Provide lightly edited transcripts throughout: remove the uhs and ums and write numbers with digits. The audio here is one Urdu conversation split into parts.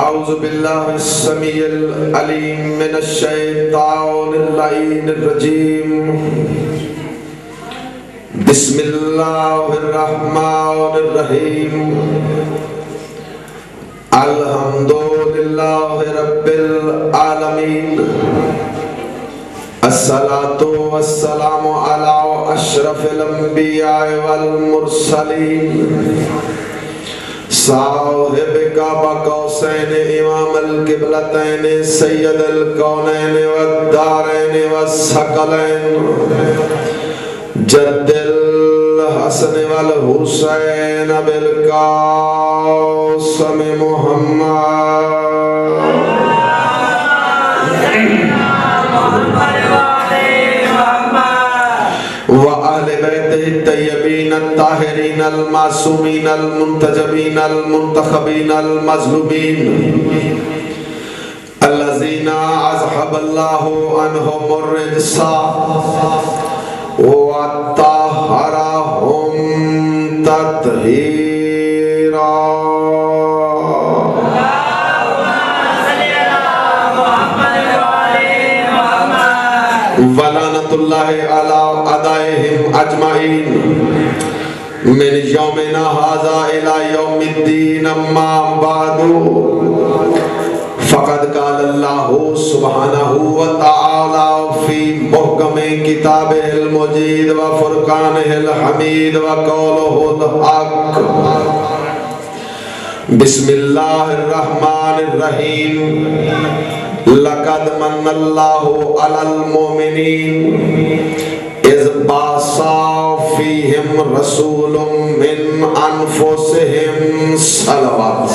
أعوذ بالله السميع العليم من الشيطان اللعين الرجيم بسم الله الرحمن الرحيم الحمد لله رب العالمين الصلاة والسلام على أشرف الأنبياء والمرسلين صاحب کعبہ قوسین امام القبلتین سید الکونین والدارین والثقلین جد الحسن والحسین بالقاسم محمد وآل بیتہ الطیبین الطاہرین المعصومین المنتجبین المنتخبین المظلومین الذین اذهب اللہ عنہم الرجس وطہرہم تطہیرا ولعنت اللہ علی اعدائہم اجمعین من یومنا ھذا الی یوم الدین اما بعد فقد قال اللہ سبحانہ وتعالی فی محکم کتابہ المجید وفرقانہ الحمید وقولہ الحق بسم اللہ الرحمن الرحیم لقد من اللہ علی المؤمنین اذ بعث فیہم رسول من انفسہم صلوات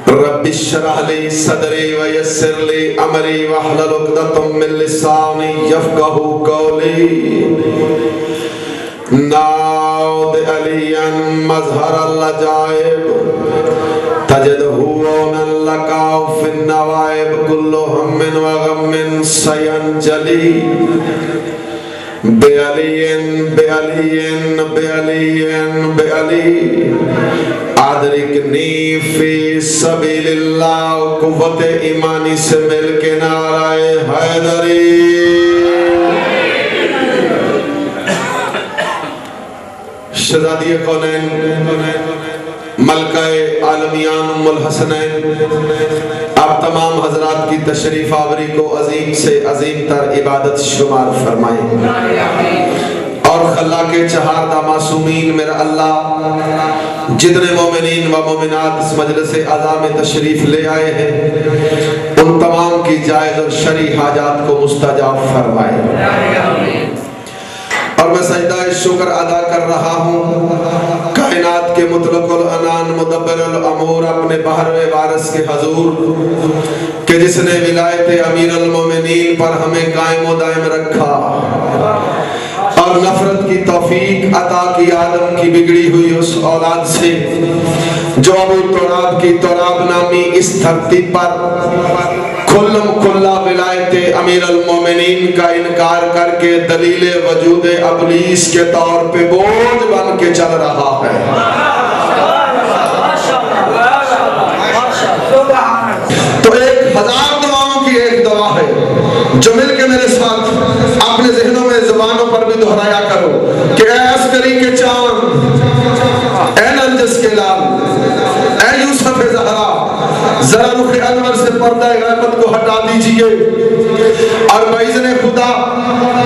رب اشرح لی صدری ویسر لی امری واحلل عقدۃ من لسانی یفقہوا قولی ناود علیاً مظہر العجائب تجدہون لکاو فی النوائب کل ہم وغم سینجلی بے علیین بے علیین بے علیین بے علی ادرکنی فی سبیل اللہ قوت ایمانی سے مل کے نعرہ حیدری شہزادی کونین ملکہ عالمیان ام الحسنین آپ تمام حضرات کی تشریف آوری کو عظیم سے عظیم تر عبادت شمار فرمائیں اور خلا کے چہاردہ معصومین میرا اللہ جتنے مومنین و مومنات اس مجلس اعزا میں تشریف لے آئے ہیں ان تمام کی جائز اور شرعی حاجات کو مستجاب فرمائیں اور میں سجدہ شکر ادا کر رہا ہوں کائنات کے مطلق العنان مدبر الامور اپنے بحر وارث کے حضور کہ جس نے ولایت امیر المومنین پر ہمیں قائم و دائم رکھا اور نفرت کی توفیق عطا کی آدم کی بگڑی ہوئی اس اولاد سے جو ابو تراب کی تراب نامی اس دھرتی پر کھلم کھلا ولایت امیر المومنین کا انکار کر کے دلیل وجود ابلیس کے طور پہ بوجھ بن کے چل رہا ہے تو 1000 دعاؤں کی ایک دعا ہے جو مل کے میرے ساتھ اپنے ذہنوں میں زبانوں پر بھی دہرایا کرو کہ اے عسکری کے چاند اے نرجس کے لال اے یوسف زہرا ذرا رخ انور سے پردہ غیبت کو ہٹا دیجئے اور باذن خدا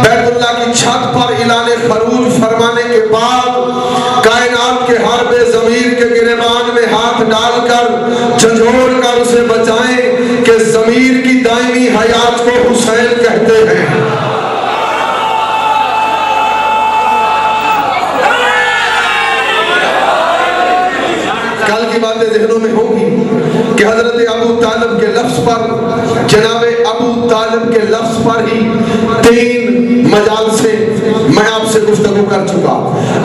بیت اللہ کی چھت پر اعلان خروج فرمانے کے بعد کائنات کے حرب ضمیر کے گریبان میں ہاتھ ڈال کر جھنجھوڑ کر اسے بچائیں کہ ضمیر کی دائمی حیات کو حسین کہتے ہیں کل کی باتیں ذہنوں میں ہوں گی کہ حضرت ابو طالب کے لفظ پر جناب ابو طالب کے لفظ پر ہی 3 مجال سے میں آپ سے گفتگو کر چکا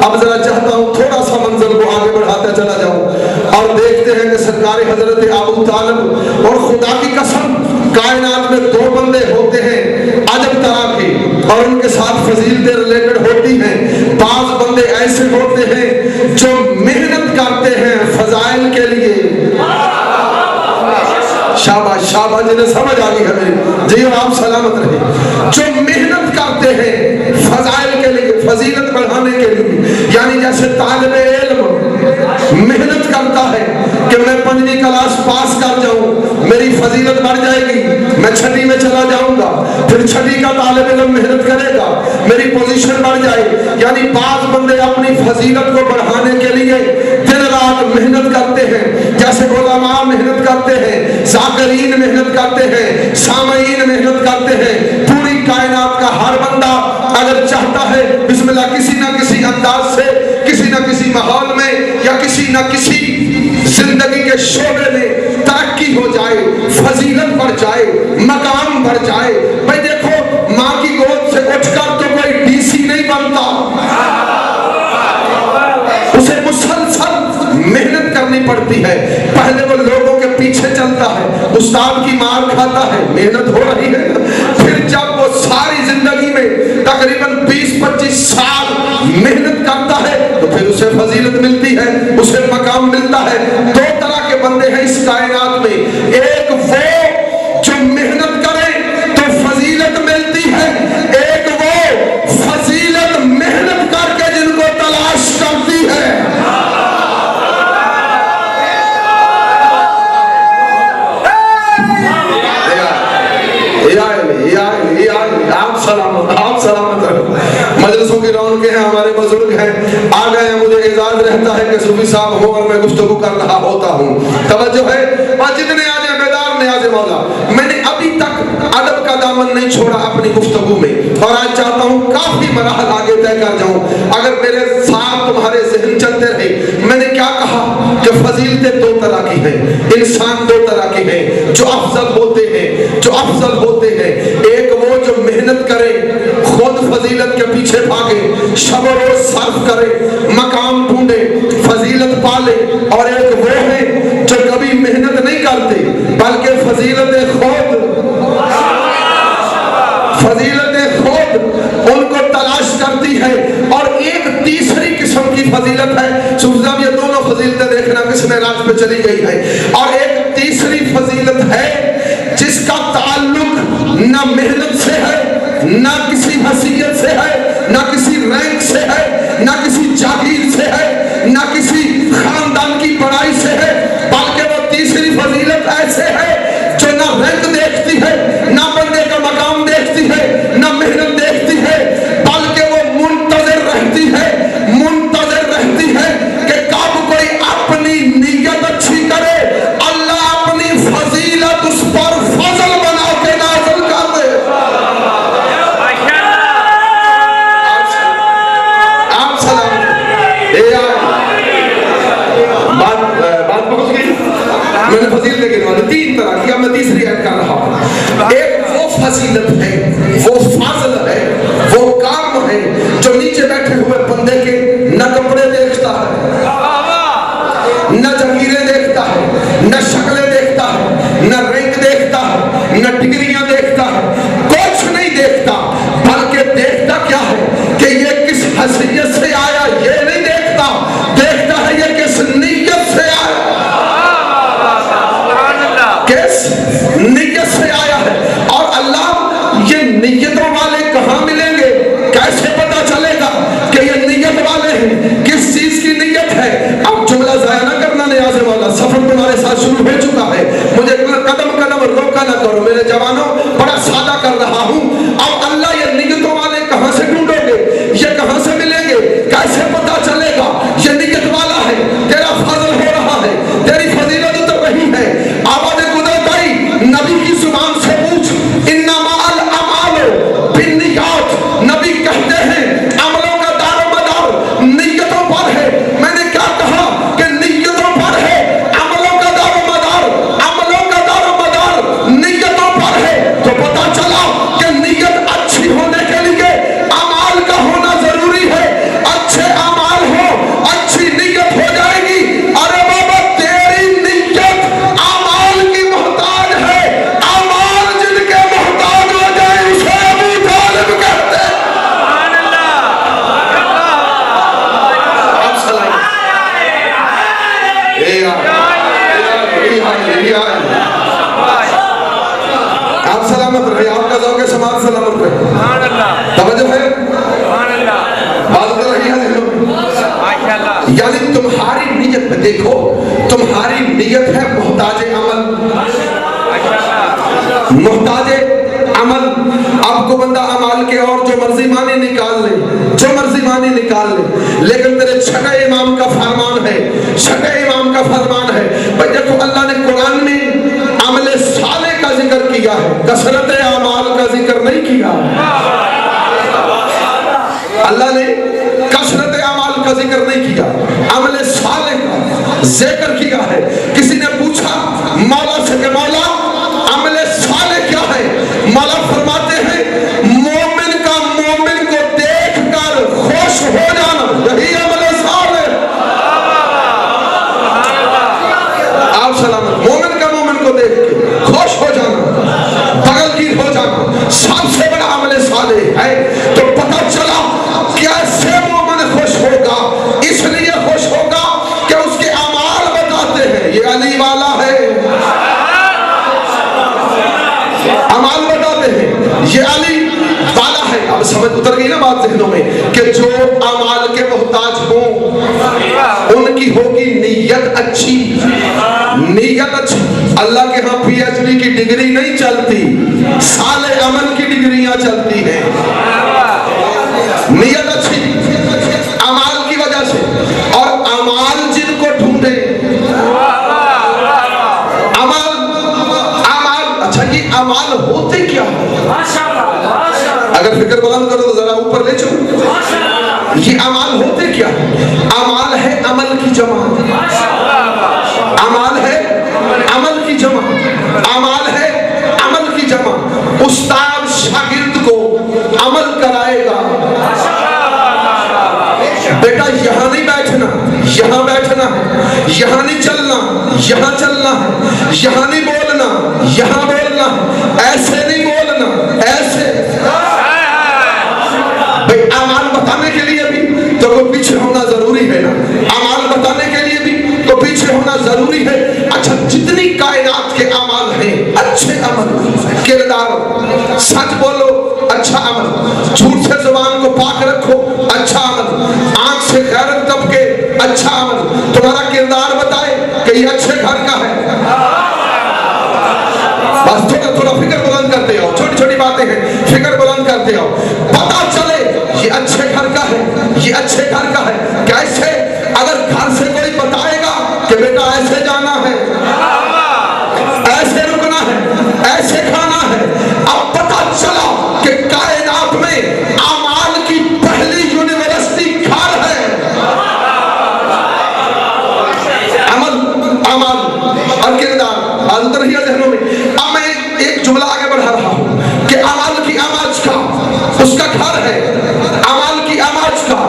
اب ذرا چاہتا ہوں تھوڑا سا منظر کو آگے بڑھاتا چلا جاؤں اور دیکھتے ہیں کہ سرکار حضرت ابو طالب اور خدا کی قسم کائنات میں 2 بندے ہوتے ہیں عجب طرح کے اور ان کے ساتھ فضیلتیں ریلیٹڈ ہوتی ہیں بعض بندے بندے ایسے ہوتے ہیں جو محنت کرتے ہیں فضائل کے لیے. شاباش شاباش, جنہیں سمجھ آ گئی ہے میری جی, اور آپ سلامت رہے. جو محنت کرتے ہیں فضائل کے لیے, فضیلت بڑھانے کے لیے. یعنی جیسے طالب علم محنت کرتا ہے کہ میں 5ویں کلاس پاس کر جاؤں, میری فضیلت بڑھ جائے گی, میں 6ٹھی میں چلا جاؤں گا, پھر 6ٹھی کا طالب علم محنت کرے گا, میری پوزیشن بڑھ جائے. یعنی بعض بندے اپنی فضیلت کو بڑھانے کے لیے دن رات محنت کرتے ہیں. جیسے علماء محنت کرتے ہیں, ذاکرین محنت کرتے ہیں, سامعین محنت کرتے ہیں. پوری کائنات کا ہر بندہ اگر چاہتا ہے بسم اللہ کسی نہ کسی انداز سے, کسی نہ کسی ماحول میں, یا کسی نہ کسی زندگی کے شعبے میں ترقی ہو جائے, فضیلت بڑھ جائے, مقام بڑھ جائے. بھائی دیکھو, ماں کی گود سے اٹھ کر تو کوئی ڈی سی نہیں بنتا, اسے مسلسل محنت کرنی پڑتی ہے. پہلے وہ لوگوں کے پیچھے چلتا ہے, استاد کی مار کھاتا ہے, محنت ہو رہی ہے. پھر جب وہ ساری زندگی میں تقریباً 20-25 سال محنت کرتا ہے تو پھر اسے فضیلت ملتی ہے, اسے مقام ملتا ہے. 2 طرح کے بندے ہیں اس کائنات میں, ایک وہ جو محنت کرے تو فضیلت ملتی ہے, ایک وہ فضیلت محنت کر کے جن کو تلاش کرتی ہے. آپ سلامت رہو. مجلسوں کی رونقیں ہیں, ہمارے بزرگ ہیں, آ گئے ہیں. مجھے اعزاز رہتا ہے کہ صوفی صاحب ہوں اور میں گفتگو کر رہا ہوتا ہوں. توجہ ہے, اور جتنے آجے بیدار نیاز مولا. میں نے ابھی تک ادب کا دامن نہیں چھوڑا اپنی گفتگو میں, اور آج چاہتا ہوں کافی مراحل آگے طے کر جاؤں. اگر میرے ساتھ تمہارے ذہن چلتے رہے, میں نے کیا کہا کہ فضیلتیں 2 طرح کی ہیں, انسان 2 طرح کے ہیں جو افضل ہوتے ہیں, جو افضل ہوتے ہیں. ایک وہ جو محنت کرے, خود فضیلت کے پیچھے بھاگے, شب و روز صرف کرے, مقام ڈھونڈے, فضیلت پالے. اور ایک وہ ہے جو کبھی محنت نہیں کرتے بلکہ فضیلت خود ان کو تلاش کرتی ہے. اور ایک تیسری قسم کی فضیلت ہے, صاحب یہ دونوں فضیلتیں دیکھنا کس میں راج پہ چلی گئی ہے. اور ایک تیسری فضیلت ہے جس کا تعلق نہ محنت سے ہے, نہ کسی حیثیت سے ہے, نہ کسی رینک سے ہے, نہ کسی جاگیر سے ہے, نہ کسی خاندان کی بڑائی سے ہے, بلکہ وہ تیسری فضیلت ایسے ہے جو نہ رینک دیکھتی ہے, نہ بندے کا مقام دیکھتی ہے, نہ محنت دیکھتی ہے, بلکہ وہ منتظر رہتی ہے کہ کب کوئی اپنی نیت اچھی کرے, اللہ اپنی فضیلت اس پر فضل بنا کے نازل کر دے. آپ سلام. بات پہنچ گئی. میں نے فضیلتیں گنوائی 3 طرح کی, اب میں تیسری ایڈ کر رہا ہوں. ایک وہ فضیلت ہے, وہ فضل ہے, وہ کام ہے جو نیچے بیٹھے ہوئے بندے کے نہ کپڑے دیکھتا ہے, نہ جگیریں دیکھتا ہے, نہ شکلیں دیکھتا ہے, نہ رینک دیکھتا ہے, نہ ڈگریاں دیکھتا ہے, کچھ نہیں دیکھتا, بلکہ دیکھتا کیا ہے کہ یہ کس حیثیت سے آیا یہ نہیں دیکھتا, دیکھتا ہے یہ کس نیت سے آیا, کس نیت سے آیا ہے. اور اللہ یہ نیتوں والے کہاں ملیں گے, کیسے پتا چلے گا کہ یہ نیت والے ہیں, کس چیز کی نیت ہے. اب جملہ ضائع نہ کرنا نیاز والا, سفر تمہارے ساتھ شروع ہو چکا ہے, مجھے قدم قدم روکا نہ کرو میرے جوانوں, بڑا سادہ کر رہا ہوں. اب اللہ یہ نیتوں والے کہاں سے ڈھونڈو گے, یہ کہاں سے ملیں گے, کیسے پتا چلے گا یہ نیت والا ہے, تیرا فضل ہو رہا یعنی تمہاری نیت میں دیکھو، تمہاری نیت ہے محتاج عمل، محتاج عمل. آپ کو بندہ عمل کے اور جو مرضی معنی نکال لے، جو مرضی معنی نکال لے، لیکن تیرے چھٹے امام کا فرمان ہے، چھٹے امام کا فرمان ہے. بھائی دیکھو اللہ نے قرآن میں عمل صالح کا ذکر کیا ہے، کثرت اعمال کا ذکر نہیں کیا. اللہ نے کثرت اعمال کا ذکر نہیں کیا، عمل صالح کا ذکر کیا ہے. کسی نے پوچھا مولا سے کہ مولا عمل صالح کیا ہے؟ مولا فرماتے ہیں مومن کا مومن کو دیکھ کر خوش ہو جانا، یہی عمل صالح. آپ سلامت. مومن کا مومن کو دیکھ کے خوش ہو جانا، بغل گیر ہو جانا سب سے بڑا عمل صالح ہے. تو پتہ چلا کیسے مومن خوش ہوگا؟ اس لیے خوش ہوگا کہ اس کے اعمال بتاتے ہیں یہ علی والا ہے، اعمال بتاتے ہیں یہ علی والا ہے. اب سمجھ اتر گئی نا بات ذہنوں میں کہ جو اعمال کے محتاج ہوں ان کی ہوگی نیت اچھی، نیت اچھی. اللہ کے ہاں پی ایچ ڈی کی ڈگری نہیں چلتی، صالح عمل کی ڈگریاں چلتی ہیں. نیت اچھی اعمال کی وجہ سے. اور اعمال جن کو ڈھونڈے، اچھا یہ اعمال ہوتے کیا ہے؟ اگر فکر بلند کرو تو ذرا اوپر لے چلو. یہ اعمال ہوتے کیا ہے؟ اعمال ہے عمل کی جمع، اعمال ہے عمل کی جمع، اعمال ہے عمل کی جمع. استاد شاگرد کو عمل کرائے گا. بیٹا یہاں نہیں بیٹھنا، یہاں بیٹھنا ہے، یہاں نہیں چلنا، یہاں چلنا ہے، یہاں نہیں بولنا، یہاں بولنا ہے، ایسے نہیں بولنا، ایسے. بھئی اعمال بتانے کے لیے بھی تو کوئی پیچھے ہونا ضروری ہے نا، اعمال بتانے کے لیے بھی تو پیچھے ہونا ضروری ہے. اچھا جتنی کائنات کے اعمال ہیں، اچھے عمل، کردار، سچ بولو اچھا عمل، جھوٹ سے زبان کو پاک رکھو اچھا عمل، آنکھ سے غیرت طبقے اچھا عمل، تمہارا کردار بتائے کہ یہ اچھے گھر کا ہے. بس تھوڑا فکر بلند کرتے ہو، چھوٹی چھوٹی باتیں ہیں، فکر بلند کرتے ہو، پتا چلے یہ اچھے گھر کا ہے، یہ اچھے گھر کا ہے. کیسے؟ اگر گھر سے کوئی بتائے گا کہ بیٹا ایسے جانا ہے، ایسے رکنا ہے، ایسے کھانا ہے. اب پتا چلا کہ کائنات میں اعمال کی پہلی یونیورسٹی گھر ہے. عمل اور کردار اندر ہی ذہنوں میں. اب میں ایک جملہ آگے بڑھا رہا ہوں کہ عمل کی آماج کا اس کا گھر ہے، عمل کی آماج کا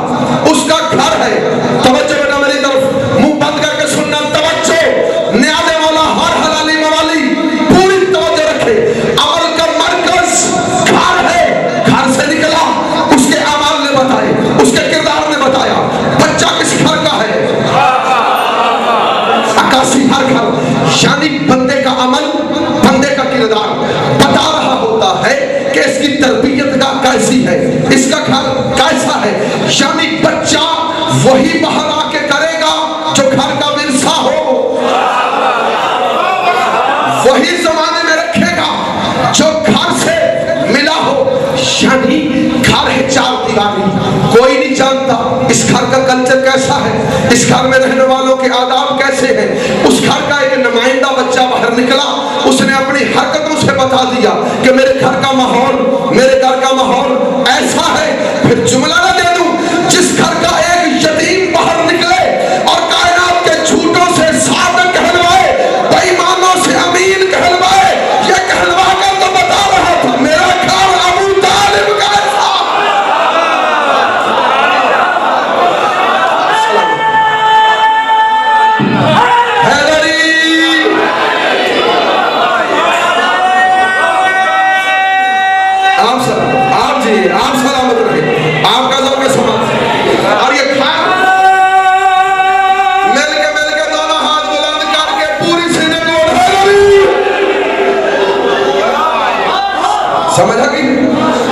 اس کا گھر ہے. توجہ بیٹا میری طرف، منہ بند کر کے سننا، توجہ. نیاز مولا ہر حلالی موالی پوری توجہ رکھے. عمل کا مرکز گھر ہے، گھر سے نکلا اس کے اعمال نے بتائے، اس کے کردار نے بتایا. بچہ کس گھر کا ہے؟ عکاسی ہر گھر. یعنی بندے کا عمل، بندے کا کردار بتا رہا ہوتا ہے کہ اس کی تربیت کا کیسی ہے، اس کا گھر کیسا ہے. یعنی بچہ وہی باہر آ کے کرے گا جو گھر کا ورثہ ہو، وہی زمانے میں رکھے گا جو گھر سے ملا ہو. یعنی گھر ہے چار دیواری، کوئی نہیں جانتا اس گھر کا کلچر کیسا ہے، اس گھر میں رہنے والوں کے آداب کیسے ہیں. اس گھر کا ایک نمائندہ بچہ باہر نکلا، اس نے اپنی حرکتوں سے بتا دیا کہ میرے گھر کا ماحول، میرے گھر کا ماحول ایسا ہے. پھر جملہ نہ دے دوں، جس گھر کا ایک یتیم باہر نکلے اور کائنات کے جھوٹوں سے صادق کہلوائے، بے ایمانوں سے امین کہلوائے، یہ کہلوا کر تو بتا رہا تھا میرا گھر ابو طالب کا ایسا. آپ سلامت رہے، آپ کا ذوق سماعت. اور یہ کھان مل کے دونوں ہاتھ بلند کر کے پوری سینے کو سمجھ آ گئی.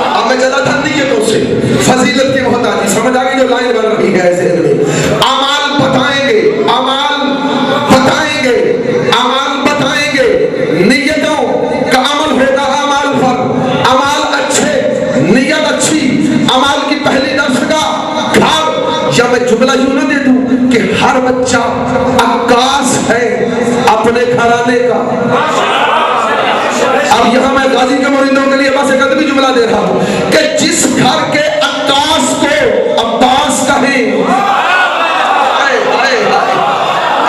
اب میں چلا تھا نیتوں سے، فضیلت کی محتاجی سمجھ آ گئی جو لائن بن رہی ہے. ایسے اعمال یا میں جملہ یوں نہ دے دوں کہ ہر بچہ عکاس ہے اپنے گھرانے کا. اب یہاں میں غازی کے مریدوں کے لیے بس ایک ادبی جملہ دے رہا ہوں کہ جس گھر کے عکاس کو عباس کہیں.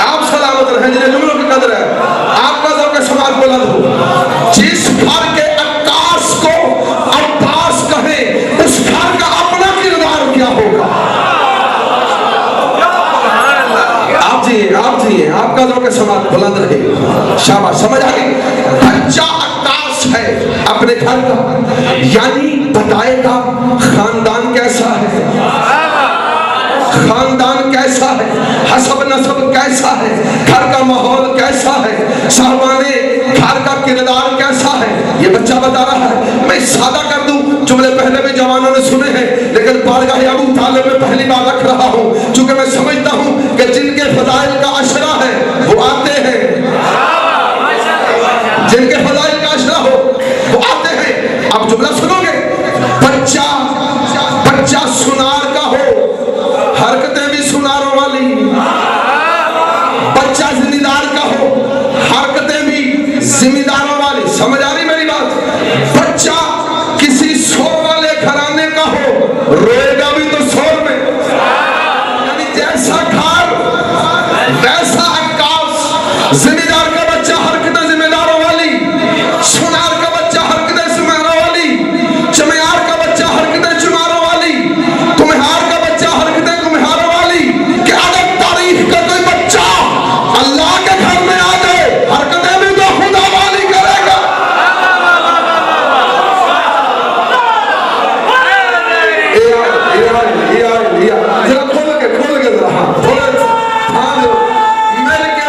آپ سلامت رہیں جنہیں جملوں کی قدر ہے, آپ کا ذوق سماعت بلند ہو. جس گھر کے عکاس کو عباس کہیں اس گھر کا اپنا کردار کیا ہوگا. آپ جیئے آپ کا ذوق سماعت بلند رہے. شاباش, سمجھ آ گئی. بچہ عکاس ہے اپنے گھر کا, یعنی بتائے گا خاندان کیسا ہے, خاندان کیسا ہے, حسب نسب کیسا ہے, گھر کا ماحول کیسا ہے, صاحبانے گھر کا کردار کیسا ہے, یہ بچہ بتا رہا ہے. میں سادہ کر دوں, جملے پہلے بھی جوانوں نے سنے ہیں لیکن بارگاہ ابو طالب میں پہلی بار رکھ رہا ہوں چونکہ میں سمجھتا ہوں کہ جن کے فضائل کا عشرہ ہے وہ آتے ہیں, جن کے فضائل کا عشرہ ہو وہ آتے ہیں. اب جملہ سنو گے. بچہ سنار کا ہو, حرکتیں بھی سناروں والی. بچہ ذمہ دار کا ہو, حرکتیں بھی ذمہ داروں والی. سمجھ آ رہی میری بات. بچہ کسی سور والے گھرانے کا ہو, روئے گا بھی تو سور میں. یعنی جیسا گھر ویسا عکاس. ذمہ دار کا بچہ حرکتیں ذمہ داروں والی, سنار کا بچہ حرکتیں سناروں والی, چمیار کا بچہ حرکتیں چماروں والی, کمہار کا بچہ حرکتیں کمہاروں والی. کہ اگر تاریخ کا کوئی بچہ اللہ کے گھر میں آ جائے حرکتیں بھی تو خدا والی کرے گا. ذرا کھول کے ذرا ہاں مل کے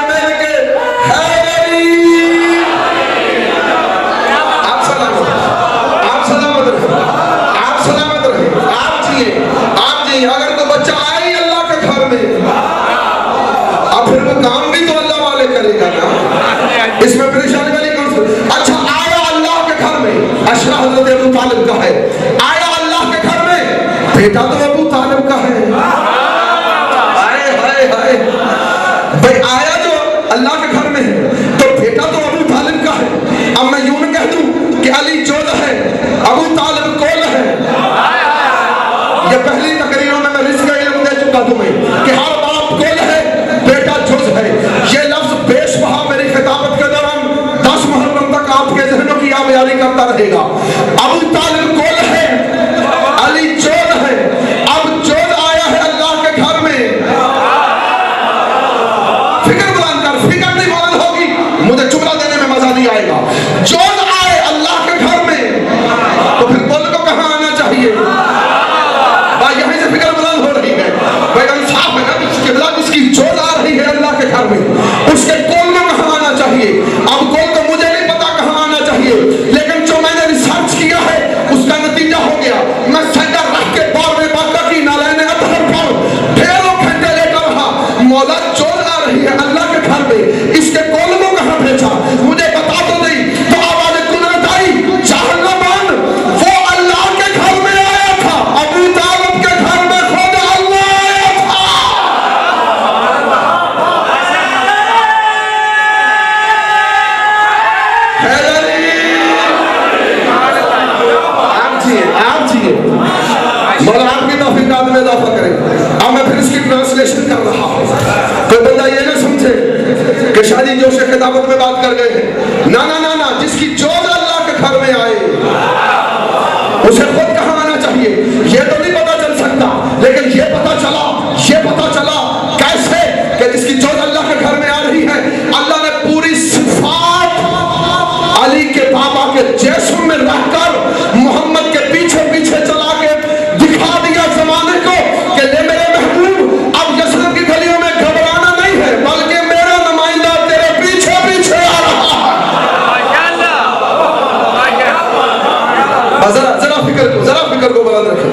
آپ سلامت رہے. آپ جیئے. اگر کوئی بچہ آئے ہی اللہ کے گھر میں اب پھر وہ کام بھی تو اللہ والے کرے گا نا, اس میں پریشانی والی کون سی. اچھا آیا اللہ کے گھر میں, عشرہ حضرت ابو طالب کا ہے. آیا اللہ کے گھر میں, بیٹا تو ابو طالب کا ہے. بھائی آیا جو اللہ کے گھر میں ہے تو بیٹا تو ابو طالب کا ہے. اب میں یوں نہ کہہ دوں کہ علی جود ہے ابو طالب کول ہے. یہ پہلی تقریروں میں رزق علم دے چکا تمہیں کہ ہر باپ کول ہے بیٹا جز ہے. یہ لفظ بیش بہا میری خطابت کے دوران 10 محرم تک آپ کے ذہنوں کی آبیاری کرتا رہے گا. ابو طالب کول ہے, علی جود ہے. اب جود آیا ہے اللہ کے گھر میں. فکر بلند کر, فکر نہیں بلند ہوگی مجھے جملہ دینے میں مزہ نہیں آئے گا. جود آئے اللہ کے گھر میں تو پھر کل کو کہاں آنا چاہیے. بھائی یہیں سے فکر بلند ہو رہی ہے. بھائی انصاف ہے نا, جس کی جود آ رہی ہے اللہ کے گھر میں اس کے کل میں کہاں آنا چاہیے. اب کل تو مجھے نہیں پتا کہاں آنا چاہیے, لیکن جو میں نے ریسرچ کیا ہے اس کا نتیجہ ہو گیا. میں سینٹر رکھ کے بار میں باقا کی نالین ادھر پر ڈھیروں گھنٹے لے کر رہا. مولا جود آ رہی ہے اللہ کے گھر میں, اس کے کول کو کہاں بھیجا مجھے بتا تو نہیں. تو آواز قدرت آئی, جہنمان وہ اللہ کے گھر میں آیا تھا, ابو طالب کے گھر میں خود اللہ آیا تھا. آپ جیئے مولا آپ کی توفیقات میں اضافہ کریں. اب میں پھر اس کی ٹرانسلیشن کر رہا ہوں. کوئی بندہ یہ نہ سمجھے کہ شاید جوش خطابت میں بات کر گئے ہیں. نا جس کی جود اللہ کے گھر میں آئے اسے خود کہاں آنا چاہیے یہ تو نہیں پتا چل سکتا, لیکن یہ پتا چلا کیسے کہ جس کی جود اللہ کے گھر میں آ رہی ہے اللہ نے پوری صفات علی کے بابا کے جسم میں رکھ کر محمد کے پیچھے پیچھے چلا کے دکھا دیا زمانے کو کہ لے میرے محبوب اب یثرب کی گلیوں میں گھبرانا نہیں ہے بلکہ میرا نمائندہ تیرے پیچھے پیچھے آ رہا ہے. ذرا فکر کو بلند رکھیں.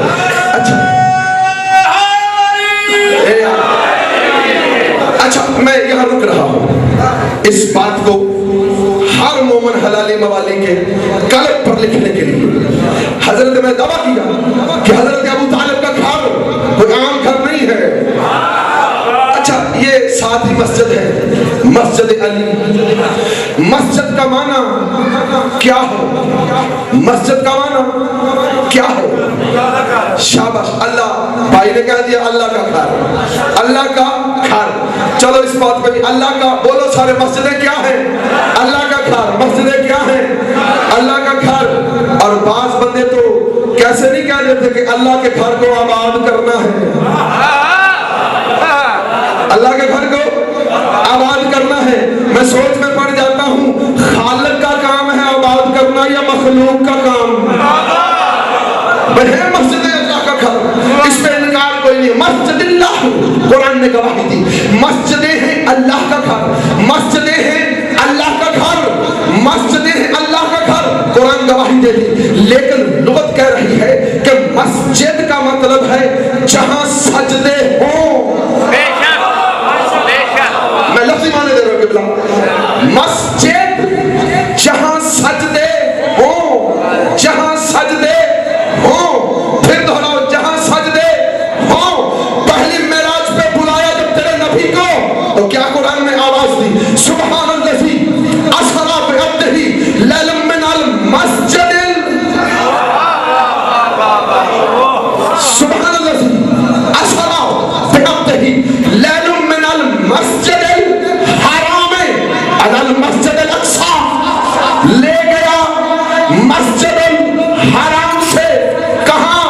اچھا میں یہاں رک رہا ہوں اس بات کو ہر مومن حلالی موالی کے قلب پر لکھنے کے لیے. حضرت میں دعویٰ کیا کہ حضرت ابو طالب کا گھر کوئی عام گھر نہیں ہے. ساتھ ہی مسجد ہے، مسجد علی۔ مسجد کا معنی کیا ہے؟ مسجد کا معنی کیا ہے؟ شاباش، اللہ بھائی نے کہہ دیا اللہ کا گھر، اللہ کا گھر۔ چلو اس بات پہ بھی اللہ کا بولو سارے، مسجدیں کیا ہیں؟ اللہ کا گھر۔ مسجدیں کیا ہیں؟ اللہ کا گھر۔ اور بعض بندے تو کیسے نہیں کہہ دیتے کہ اللہ کے گھر کو آباد کرنا ہے، اللہ کے گھر کو آباد کرنا ہے۔ میں سوچ میں پڑ جاتا ہوں، خالق کا کام ہے آباد کرنا یا مخلوق کا کام؟ بہن مسجد اللہ کا گھر، اس پہ انکار کوئی نہیں۔ مسجد اللہ، قرآن نے گواہی دی، مسجدیں ہیں اللہ کا گھر، مسجدیں ہیں اللہ کا گھر، مسجدیں ہیں اللہ کا گھر، قرآن گواہی دے دی۔ لیکن لغت کہہ رہی ہے کہ مسجد کا مطلب ہے جہاں سجدے ہوں۔ میں لفظی معنی دے رہا ہوں قبلہ، مسجد جہاں سجدے ہوں، جہاں سجدے ہوں۔ پھر دہراؤ، جہاں سجدے ہوں۔ پہلی معراج پہ بلایا جب تیرے نبی کو تو کیا قرآن میں آواز دی؟ سبحان الذی اسری بعبدہ لیلا من المسجد، سبحان الذی اسری بعبدہ لیلا من المسجد الحرام الی المسجد الاقصی، لے گیا مسجد الحرام سے کہاں؟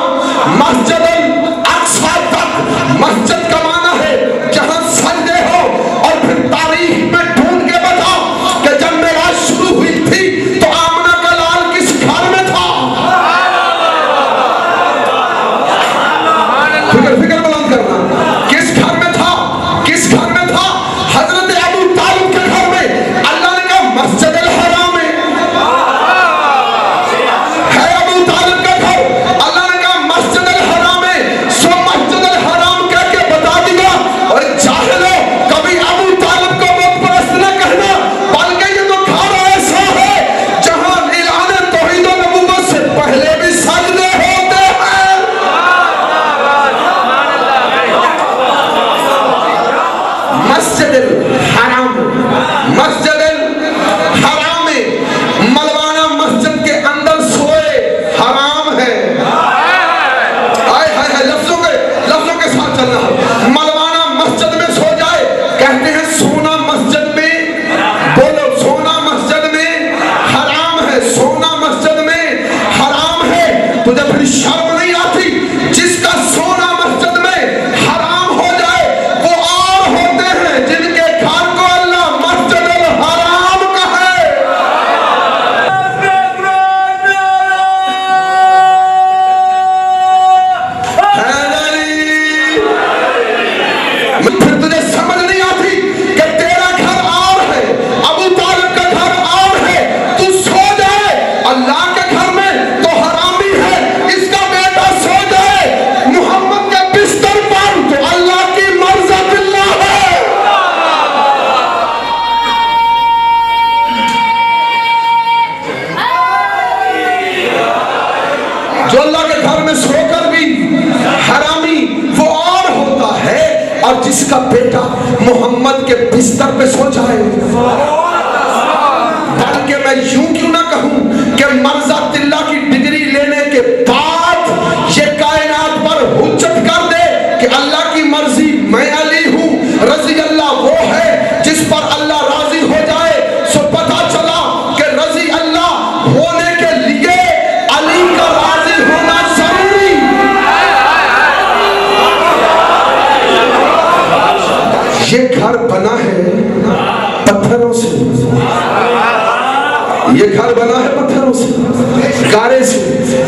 مسجد الاقصی تک۔ مسجد کا معنی ہے جہاں سجدے ہو۔ اور پھر تاریخ میں ڈھونڈ کے بتاؤ کہ جب معراج شروع ہوئی تھی تو آمنہ کا لال کس گھر میں تھا؟ فکر بلند کرنا، کس گھر میں تھا؟ کس گھر میں تھا؟ حضرت ابو طالب کے گھر میں۔ اللہ نے کہا مسجد الحرام ہے ابو طالب کا گھر، اللہ نے کہا مسجد الحرام ہے۔ سو مسجد الحرام کہہ کے بتا دیا۔ اور جاہلو، کبھی ابو طالب کو بت پرست نہ کہنا، بلکہ یہ تو گھر ایسا ہے جہاں اعلان توحید و نبوت سے پہلے بھی سجدے ہوتے ہیں۔ مسجد الحرام، مسجد الحرام، ملوانہ مسجد کے اندر سوئے حرام ہے۔ لفظوں کے ساتھ چلنا ہے۔ ملوانہ مسجد میں سو جائے، کہتے ہیں سونا مسجد میں، بولو سونا مسجد میں حرام ہے، سونا مسجد میں حرام ہے۔ تجھے پھر شرم نہیں آتی؟ جس کا سونا مسجد میں حرام ہو جائے وہ اور ہوتے ہیں جن کے گھر کو اللہ مسجد الحرام کہے۔ پھر تجھے سمجھ نہیں آتی کہ تیرا گھر اور ہے، ابو طالب کا گھر اور ہے۔ تو سو جائے اللہ کے گھر میں تو حرامی ہے، اس کا بیٹا سو جائے محمد کے بستر پر تو اللہ کی مرضات اللہ ہے۔ جو اللہ کے گھر میں سو کر بھی حرامی وہ اور ہوتا ہے، اور جس کا بیٹا محمد کے بستر پہ سو جائے، بلکہ میں یوں کیوں نہ کہوں کہ مرضات اللہ کی ڈگری لینے کے بعد یہ کائنات پر حجت کر دے کہ اللہ کی مرضی میں علی ہوں، رضی اللہ وہ ہے جس پر اللہ راضی ہو جائے۔ سو پتہ چلا کہ رضی اللہ ہونے کے لیے علی کا راضی ہونا ضروری۔ یہ گھر بنا ہے پتھروں سے، یہ گھر بنا ہے پتھروں سے، گارے سے۔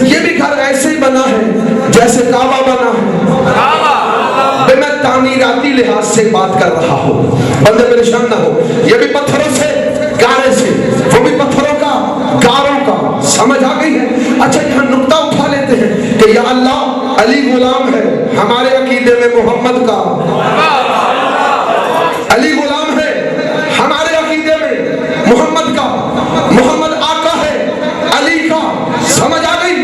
یہ بھی گھر ایسے ہی بنا ہے جیسے کعبہ بنا ہے۔ میں تعمیراتی لحاظ سے بات کر رہا ہوں، بندے پریشان نہ ہو۔ یہ بھی پتھروں سے، گارے سے، وہ بھی پتھروں کا، گاروں کا۔ سمجھ آ گئی ہے؟ اچھا یہاں نقطہ اٹھا لیتے ہیں کہ یا اللہ علی غلام ہے، ہمارے عقیدے میں محمد کا علی غلام ہے، ہمارے عقیدے میں محمد کا، محمد آقا ہے علی کا۔ سمجھ آ گئی؟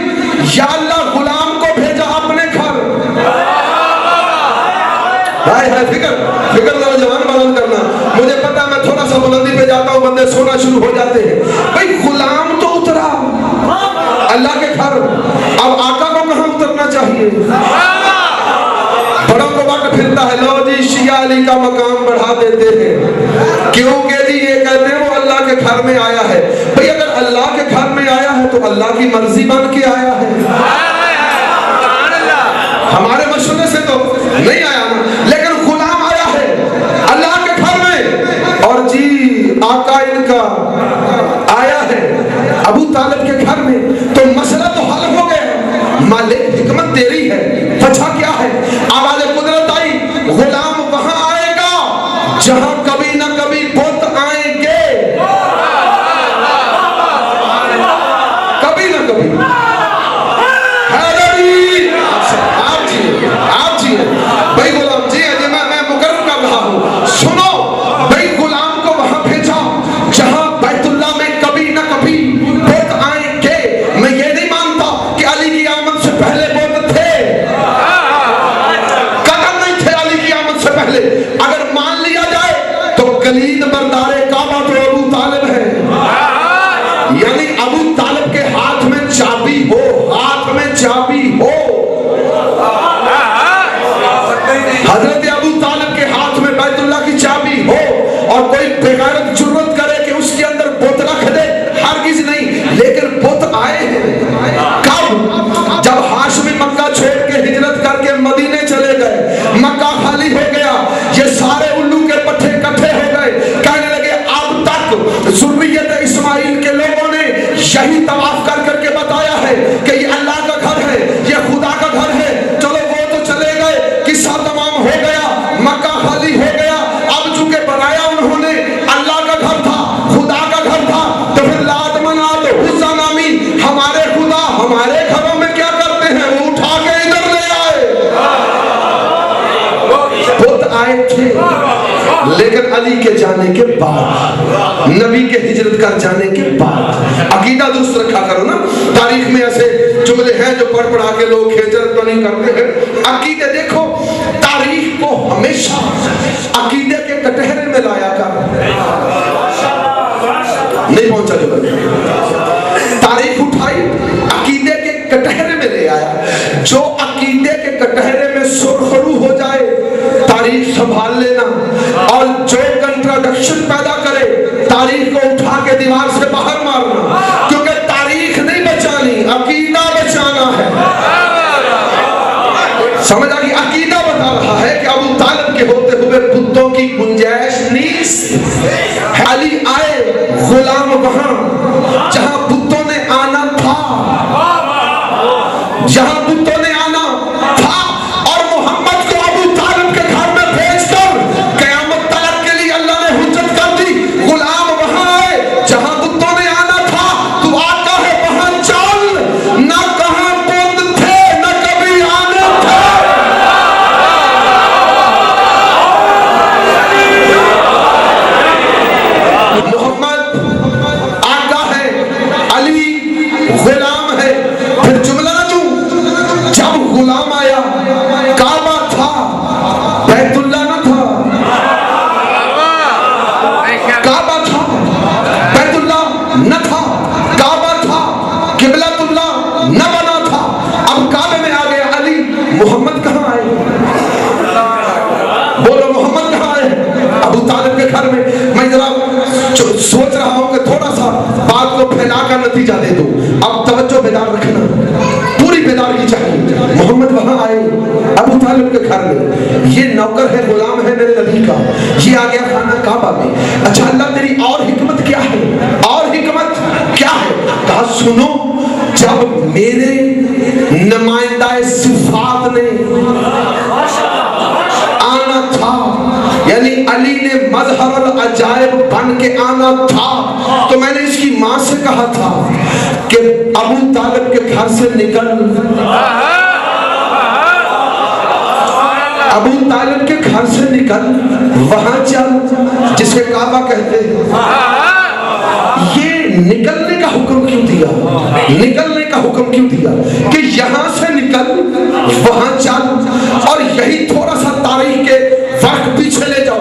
یا اللہ غلام کو بھیجا اپنے گھر۔ فکر ذرا جوان بلند سا بلندی پہ جاتا ہوں بندے سونا شروع ہو جاتے ہیں. بھئی غلام تو اترا اللہ کے گھر, اب آقا کو کہاں اترنا چاہیے؟ بڑوں کو وقت پھرتا ہے, لو جی شیعہ علی کا مقام بڑھا دیتے ہیں کیونکہ جی یہ کہتے ہیں وہ اللہ کے گھر میں آیا ہے. بھئی اگر اللہ کے گھر میں آیا ہے تو اللہ کی مرضی بن کے آیا ہے, ہمارے مشورے سے تو نہیں آیا نا, لیکن غلام آیا ہے اللہ کے گھر میں, اور جی آقا ان کا آیا ہے ابو طالب کے گھر میں, تو مسئلہ تو حل ہو گیا. مالک حکمت تیری ہے, وجہ کیا ہے؟ آواز قدرت آئی, غلام وہاں آئے گا جہاں کبھی نہ کبھی بت آئیں گے, کبھی نہ کبھی. بھائی غلام جی میں مقرر کر رہا ہوں, سنو بھائی غلام کو وہاں بھیجا جہاں بیت اللہ میں کبھی نہ کبھی بت آئیں گے. میں یہ نہیں مانتا کہ علی کی آمد سے پہلے بت تھے, قدم نہیں تھے علی کی آمد سے پہلے. اگر مان لیا جائے تو کلید بردار کعبہ تو ابو طالب ہے, یعنی ابو طالب کے ہاتھ میں چابی ہو, ہاتھ میں چابی ہو. حضرت ابو طالب کے ہاتھ میں بیت اللہ کی چابی ہو, اور کوئی بغیرت جرت کرے کہ اس کے اندر بت رکھ دے, ہرگز نہیں. لیکن بت آئے ہیں کب؟ جب ہاشمی مکہ چھوڑ کے ہجرت کر کے مدینے چلے گئے, مکہ خالی ہو گیا, یہ سارے الو کے پٹھے کٹھے ہو گئے, کہنے لگے اب تک ذریت اسماعیل کے لوگوں نے یہی طواف کر کر کے بتایا ہے کہ یہ اللہ کا گھر ہے, یہ خدا کا گھر ہے. چلو وہ تو چلے گئے, قصہ تمام ہو گیا, مکہ خالی ہو گیا. اب چونکہ بنایا انہوں نے اللہ کا گھر تھا, خدا کا گھر تھا, تو پھر لات منات حسن نامی ہمارے خدا ہمارے گھروں میں کیا کرتے ہیں, وہ اٹھا کے ادھر لے آئے. بت آئے تھے, لیکن علی کے جانے کے بعد, نبی کے ہجرت کر جانے کے بعد. عقیدہ درست رکھا کرو نا. تاریخ میں ایسے جملے ہیں جو پڑھ پڑھا کے لوگ ہجرت تو نہیں کرتے ہیں. عقیدے دیکھو, تاریخ کو ہمیشہ عقیدے کے کٹہرے میں لایا کر. نہیں پہنچا جو تاریخ اٹھائی عقیدے کے کٹہرے میں لے آیا. جو عقیدے کے کٹہرے میں سرخرو ہو جائے تاریخ سنبھال لینا, اور جو کنٹراڈکشن پیدا کرے تاریخ کو اٹھا کے دیوار سے باہر مارنا, کیونکہ تاریخ نہیں بچانی, عقیدہ بچانا ہے. سمجھ آ گئی؟ عقیدہ بتا رہا ہے کہ ابو طالب کے ہوتے ہوئے بتوں کی گنجائش نیست. علی آئے, غلام وہاں جہاں بتوں نے آنا تھا, جہاں بتوں نے آنا تھا, اور محمد کو ابو طالب کے گھر میں بھیج کر قیامت تک کے لیے اللہ نے حجت کر دی. غلام وہاں آئے جہاں بتوں نے آنا تھا, تو آقا ہے وہاں چل, نہ کہاں بت تھے نہ کبھی آنے تھے. محمد آقا ہے, علی غلام ہے. پھر جملہ نہ جب غلام آیا, کعبہ تھا, بیت اللہ نہ تھا. کعبہ تھا, بیت اللہ نہ تھا. کعبہ تھا, قبلۃ اللہ نہ بنا تھا. اب کعبے میں آ گیا علی. محمد کہاں آئے؟ بولو محمد کہاں آئے؟ ابو طالب کے گھر میں. میں ذرا سوچ رہا ہوں کہ تھوڑا سا بات کو پھیلا کر نتیجہ دے دوں. اب توجہ بیدار رکھنا, پوری بیداری چاہیے. محمد وہاں آئے ابو طالب کے گھر میں, یہ نوکر ہے, غلام ہے میرے نبی کا, یہ آ گیا خانہ کعبہ میں. اچھا اللہ تیری اور حکمت کیا ہے, اور حکمت کیا ہے؟ کہا سنو, جب میرے نمائندہ صفات نے آنا تھا, یعنی علی نے مظہر العجائب بن کے آنا تھا, تو میں نے اس کی ماں سے کہا تھا کہ ابو طالب کے گھر سے نکل, ابو طالب کے گھر سے نکل, وہاں چل جسے کعبہ کہتے ہیں. یہ نکلنے کا حکم کیوں دیا, نکلنے کا حکم کیوں دیا کہ یہاں سے نکل وہاں چل. اور یہی تھوڑا سا تاریخ کے فرق پیچھے لے جاؤ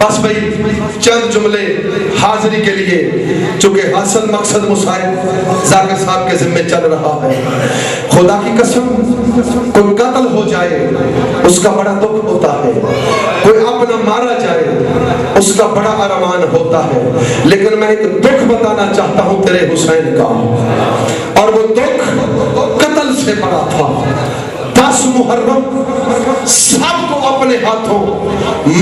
بس بھائی چند جملے حاضری کے لیے، چونکہ اصل مقصد مصاحب ذاکر صاحب کے ذمہ چل رہا ہے۔ خدا کی قسم کوئی قتل ہو جائے اس کا بڑا دکھ ہوتا ہے، کوئی اپنا مارا جائے اس کا بڑا ارمان ہوتا ہے، لیکن میں ایک دکھ بتانا چاہتا ہوں تیرے حسین کا، اور وہ دکھ قتل سے بڑا تھا۔ 10 محرم سب کو اپنے ہاتھوں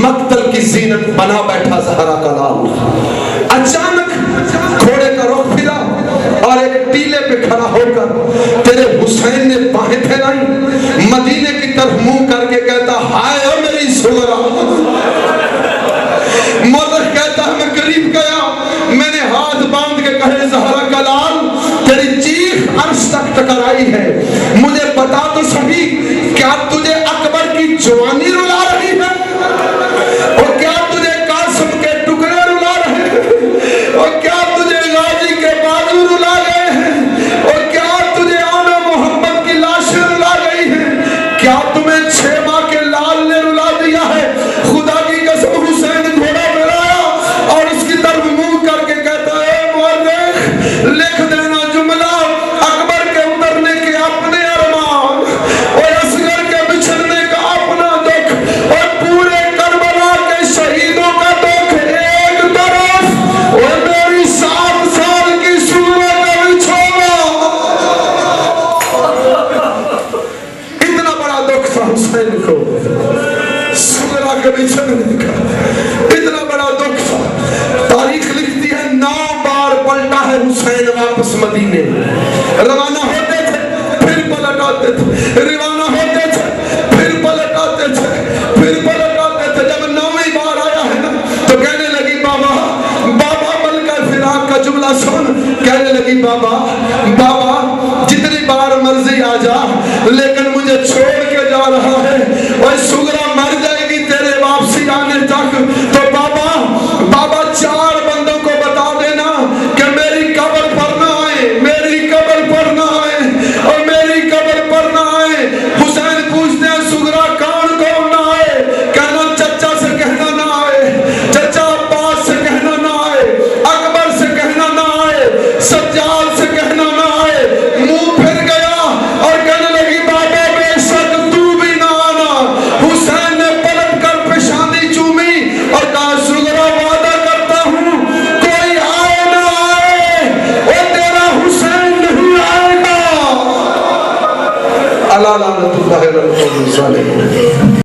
مقتل کی زینت بنا بیٹھا زہرا کا لال، اچانک گھوڑے کا رخ پھرا اور ایک ٹیلے پہ کھڑا ہو کر تیرے حسین نے باہیں پھیلائی، مدینے کی طرف منہ کر کے کہتا ہائے او میری سغرا۔ مورخ کہتا ہے میں قریب گیا، میں نے ہاتھ باندھ کے کہے زہرا کا لال تیری چیخ عرش تک ٹکرائی ہے، مجھے بتا تو صحیح کیا تجھے اکبر کی جوانی رلا رہی ہے، اور کیا تجھے قاسم کے ٹکڑے رلا رہے ہیں، اور کیا تجھے غازی کے بازو رلا گئے ہیں، اور کیا تجھے آنا محمد کی لاشیں رلا گئی ہیں، کیا تمہیں 6 ماہ کے لال نے رلا دیا ہے؟ خدا کی قسم حسین گھوڑا بلایا اور اس کی طرف منہ کر کے کہتا ہے اے مورخ لکھ دینا جملہ اکبر کے اترنے کے اپنے ارمان اور اصغر کے بچھڑنے کا اپنا دکھ اور پورے کربلا کے شہیدوں کا دکھ ایک طرف اور میری 7 سال کی سورہ کا بچھونا۔ اتنا بڑا دکھ تھا حسین کو سورہ کے بچھڑنے کا، اتنا بڑا دکھ تھا۔ تاریخ لکھتی ہے 9 بار پلٹا ہے حسین واپس مدینے، روانہ ہوتے تھے پھر پلٹ آتے تھے، روانہ ہوتے تھے پھر پلٹ آتے تھے، پھر پلٹ آتے تھے۔ جب 9ویں بار آیا ہے نا تو کہنے لگی بابا بابا ملکہ فراق کا جملہ سن، کہنے لگی بابا بابا جتنی بار مرضی آ جا لیکن مجھے چھوڑ کے جا رہا ہے، اور سغرا مر جائے گی تیرے واپسی آنے تک، تو بابا 4 بندوں کو بتا دینا کہ میری قبر پر نہ آئے، میری قبر پر نہ آئے، اور میری قبر پر نہ آئے۔ حسین پوچھتے ہیں سغرا کون نہ آئے؟ کہنا چچا سے کہنا نہ آئے، چچا عباس سے کہنا نہ آئے، اکبر سے کہنا نہ آئے، سجاد سے کہنا نہ آئے۔ منہ پھر گیا اور کہنے لگی بابا بے شک تو بھی نہ آنا۔ حسین نے پلٹ کر پیشانی چومی اور کہا سغرا وعدہ کرتا ہوں کوئی آئے نہ آئے اور تیرا حسین نہیں آئے گا۔ اللہ لعنت اللہ علی الظالمین۔